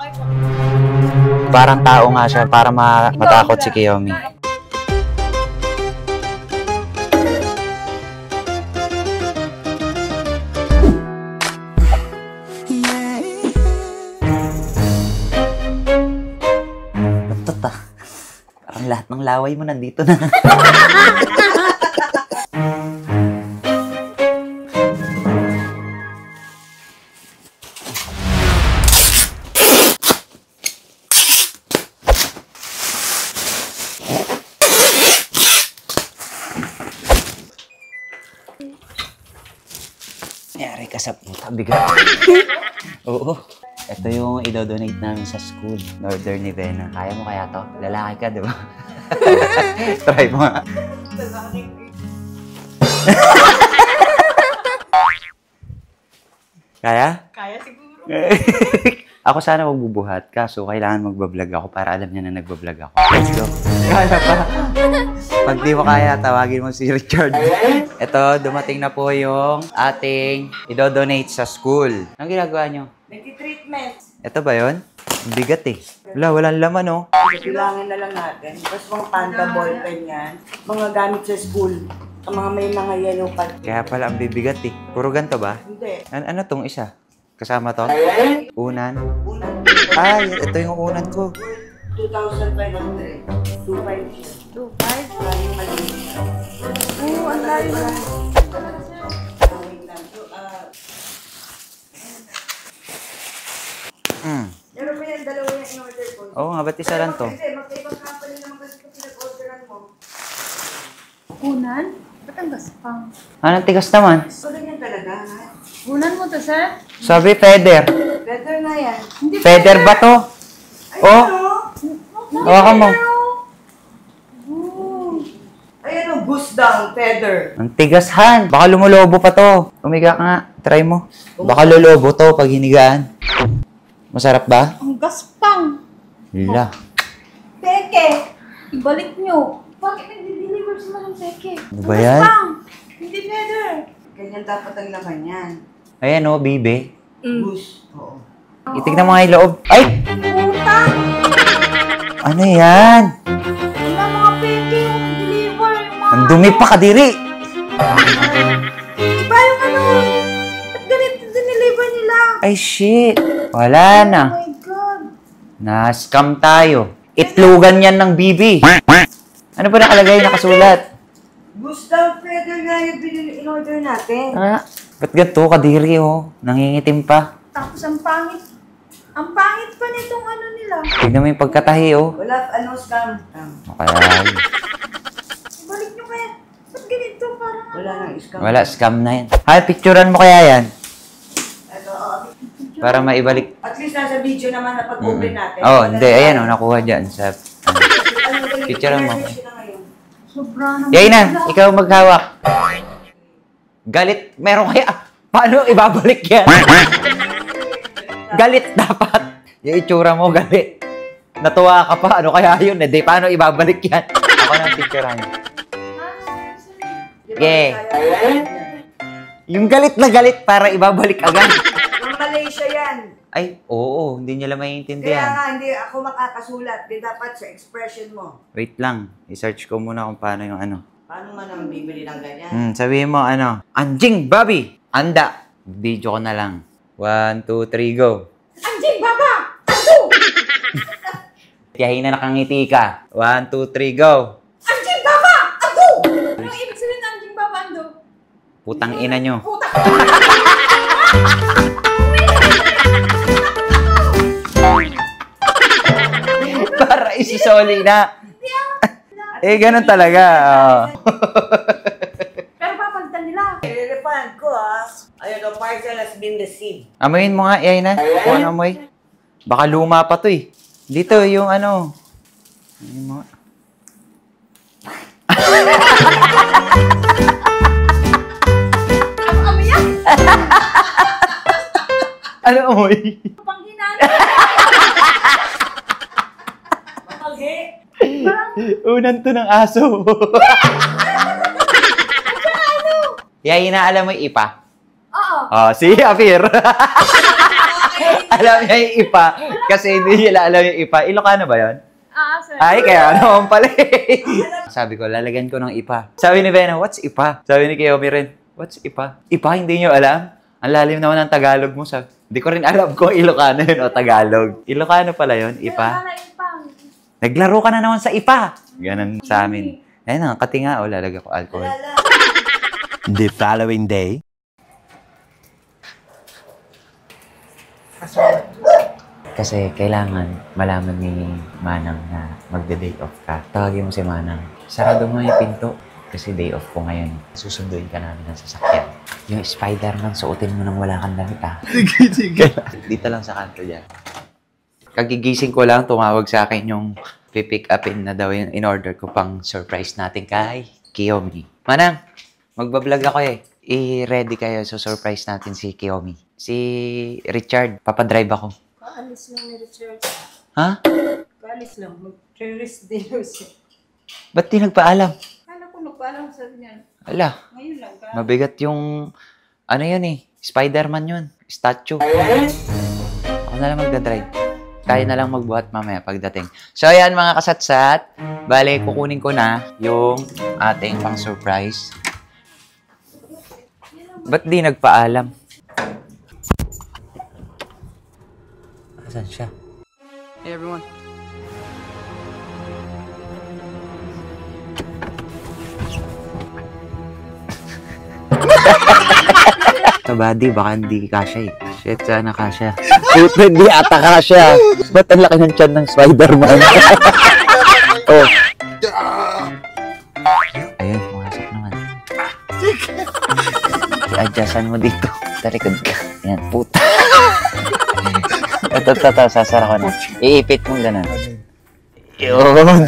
Okay po. Parang tao nga siya, para matakot si Kiyomi. Tata, parang lahat ng laway mo nandito na. Yari ka sa puta, bigat. Oo. Ito yung idodonate namin sa school, Northern Nevena. Kaya mo kaya to? Lalaki ka, di ba? Try mo nga. Kaya? Kaya siguro. Ako sana magbubuhat, kaso kailangan magbablog ako para alam niya na nagbablog ako. Let's go. Kaya pa. Pag di mo kaya, tawagin mo si Richard. Ito, dumating na po yung ating idodonate sa school. Anong ginagawa nyo? Nagtitreatment. Ito ba yun? Bigat eh. Walang laman oh. Bilangin na lang natin. Tapos mga panda ballpen yan. Mga gamit sa school. Ang mga may mga yellow pad. Kaya pala ang bibigat eh. Puro ganito ba? Hindi. Ano tong isa? Kasama to? Unan? Unang Ay, ito yung unan ko. 2,500. 2,500. 2,500? Maraming maliit. Oo, ang layo na. Wait lang. Meron ba yan? Dalawa yung in-order ko. Oo nga, ba't isa lang to? Hindi, magkaibang company naman kasi kung pinag-orderan mo. Unan? Ba't ang gaspang? Anong tigas naman? So, ganyan talaga, ha? Unan mo to, sir? Sabi, feather. Better na yan. Hindi Feather ba to? Oh, hawakan mo. Ayan o, goose down, feather. Ang tigas, Han. Baka lumulobo pa to. Umiga ka nga. Try mo. Baka lulubo to pag hinigaan. Masarap ba? Ang gaspang! Hila. Peke! Ibalik nyo. Bakit nag-deliver sila ng peke? Ano ba yan? Gaspang! Hindi better. Ganyan dapat ang laman yan. Ayan o, bibe. Goose. Oo. Itignan mo nga yung loob. Ay! Puta! Ano yan? Wala mga peke yung deliver. Yung mga... Ang dumi pa kadiri. Iba yung ano. Ba't ganito dineliver nila? Ay, shit. Wala na. Oh my God. Na-scam tayo. Itlugan yan ng bibi. Ano ba nakalagay nakasulat? Goose down, feather nga yung in-order natin. Ah, ba't ganito kadiri oh? Nangingitim pa. Tapos ang pangit. Ang pangit pa nitong ano nila. Tignan mo yung pagkatahi oh. Wala, scam. Okay. Ibalik nyo kaya. Ba't ganito? Parang Wala nang scam. Wala, scam na yan. Hay, picturean mo kaya yan. Ito, Para maibalik. at least nasa video naman na pag-open natin. Oh, hindi. Ayan oh, nakuha dyan sa... Picturean mo. sobrang... Yay na, ikaw maghawak. Galit, meron kaya. Paano ibabalik yan? Galit dapat. Yung itsura mo, galit. Natuwa ka pa, ano kaya yun? Hindi, paano ibabalik yan? Ako na picturean. Okay. Yung galit na galit para ibabalik agad. Ang Malaysia yan. Ay, oo, hindi nila Kaya maiintindihan. nga, hindi ako makakasulat. Di dapat sa expression mo. Wait lang, i-search ko muna kung paano yung ano. Paano man naman bibili ng ganyan? Sabihin mo ano, Anjing Bobby, anda. Video ko na lang. 1, 2, 3, go. Anjing, baba! Ando! Tiyahin na nakangiti ka. 1, 2, 3, go. Anjing, baba! Ando! Anong ibig sabihin ng anjing, baba, ando? Putang ina nyo. Puta! Para isisoli na. Eh, ganun talaga. Pero papalitan nila. Elephant ko Ayun, the parcel has been received. Amoyin mo nga, yay na. Kung ano amoy. Baka luma pa to eh. Dito, yung ano. Amoyin mo nga. Ano amoy yan? Ano amoy? Panghinan. Mapaghi. Unan to ng aso. Yay na, alam mo yung ipa? Oo. Oh, si Afir. Okay, Alam niya yung ipa. Kasi hindi nila alam yung ipa. Ilocano ba yun? Sir. Ay, kaya naman pala eh. Sabi ko, lalagyan ko ng ipa. Sabi ni Bena, what's ipa? Sabi ni Kiyomi rin, what's ipa? Ipa, hindi nyo alam? Ang lalim naman ng Tagalog mo. Sabi, hindi ko rin alam kung Ilocano yun o Tagalog. Ilocano pala yun, ipa. Naglaro ka na naman sa ipa. Ganon sa amin. Ayun na, kati nga, lalagyan ko alcohol. The following day. Kasi kailangan malaman ni Manang na magde-day off ka. Tawagin mo si Manang. Sarado mo yung pinto. Kasi day off ko ngayon. Susunduin ka namin ng sasakyan. Yung Spider-Man, suotin mo nang wala kang damit, ha? Sige. Dito lang sa kanto dyan. Kagigising ko lang, tumawag sa akin yung pipick upin na daw yung in-order ko pang surprise natin kay Kiyomi. Manang, magbablog ako eh. I-ready kayo so surprise natin si Kiyomi. Si Richard, papadrive ako. Kaalis lang ni Richard. Ha? Kaalis lang. Mag-terrorist din siya. Ba't di nagpaalam? Kala ko nagpaalam sa niyan. Ala, Ngayon lang ka. mabigat yung, ano yun eh, Spider-Man yun, statue. Ako na lang magdadrive. Tayo na lang magbuhat mamaya pagdating. So ayan mga kasatsat, bale kukunin ko na yung ating pang surprise. Ba't di nagpaalam? Asan siya? Hey everyone. Sa body, baka hindi kasya eh. Shit, sana kasya. Puto, hindi ata kasya. Ba't ang laki ng tiyan ng Spider-Man? Oh. Ayun, pumasok naman. I-adjustan mo dito. Talikod ka. Yan, puta. Ito, sasara ko na. Iipit mo ganun. Yun.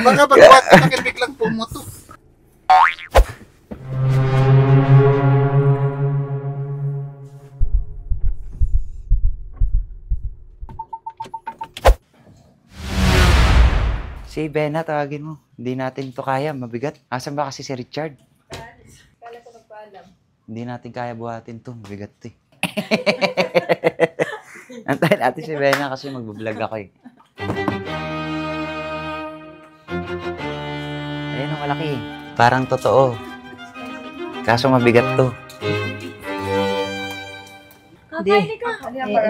Baka pagbuhat ka na biglang pumoto. Si Bena, tawagin mo. Hindi natin to kaya, mabigat. Asan ba kasi si Richard? Kala ko nagpaalam. Hindi natin kaya buhatin to, mabigat to eh. Antayin natin si Bena kasi magbablog ako eh. Ayun ang malaki eh. Parang totoo. Kaso mabigat to. Hindi.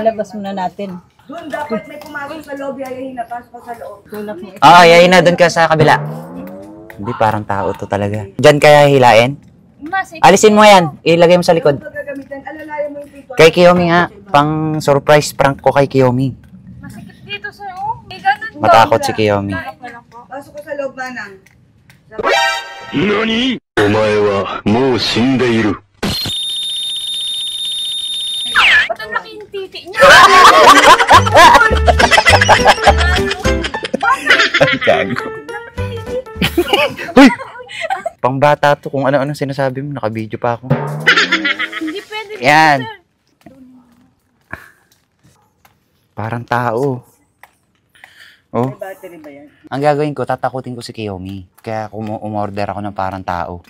Ilabas muna natin. Doon dapat may pumasok sa loob, yayahin na, pasok ka sa loob. Ah, yayin na, doon ka sa kabila. Hindi, parang tao to talaga. Diyan kaya hilain? Alisin mo yan. Ilagay mo sa likod. Ito gagamitin, alalayan mo yung pito. Kay Kiyomi nga. Pang surprise prank ko kay Kiyomi. Masikip dito sir. Oh, may ganun ba? Matakot si Kiyomi. Pasok ka sa loob, Manang. 何お前はもう死んでいる。 Ba't ang laki yung titi niya? Gago. Uy! Pangbata to. Kung ano-ano sinasabi mo, naka-video pa ako. Hindi pwede. Yan. Parang tao. Oh. May battery ba yan? Ang gagawin ko, tatakutin ko si Kiyomi. Kaya umorder ako ng parang tao.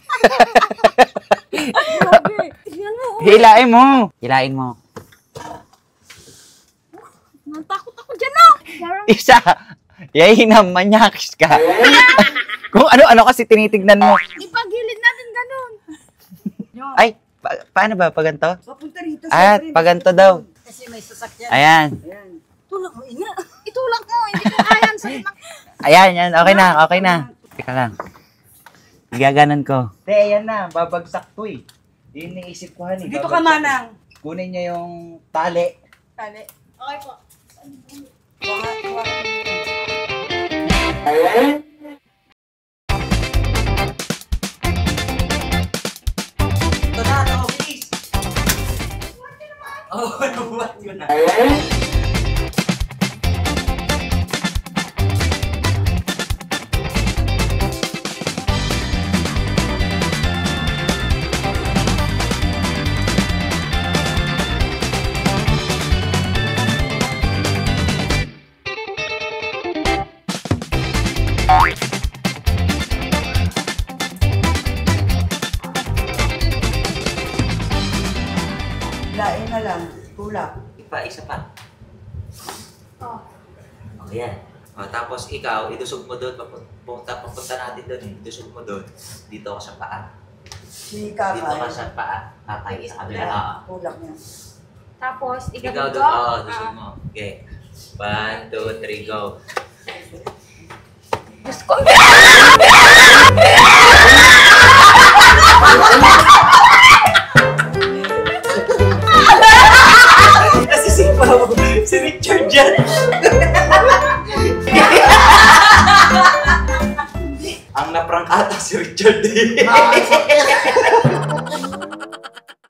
Hilain mo! Hilain mo. Natakot ako dyan oh. Isa! Yayin na, manyakis ka. Kung ano-ano kasi tinitignan mo. Ipagilid natin ganun. Ay, paano ba? Paganto? Papunta rito. Ah, syempre, paganto daw. Kasi may sasakyan. Ayan. Ayan. Tulak mo ina. Itulak mo. Hindi ko kaya. Ayan, yan. Okay na, okay na. Teka lang. Igaganan ko. Te, ayan na. Babagsak to eh. Yun naisip ko, honey. Dito ka, Manang. Kunin niya yung tali. Tali. Okay po. Ito na, ito, bilis. Oh, nabuhat ko na. Lain. pa, isa pa. Oh. O, yan. O, tapos ikaw, idusog mo doon, papunta natin doon eh. Idusog mo doon. Dito ka sa paa. Si Dito ka Kakay. sa paa. Kakay sa kabila. Ayan, Oo. kulang niya. Tapos, Ikaw ikabot doon, ko. oo, dusog mo. Okay. 1, 2, 3, go. Diyos ko. Kasi si Pao, si Richard dyan. Ang naprank ata si Richard eh. Ah, sakit.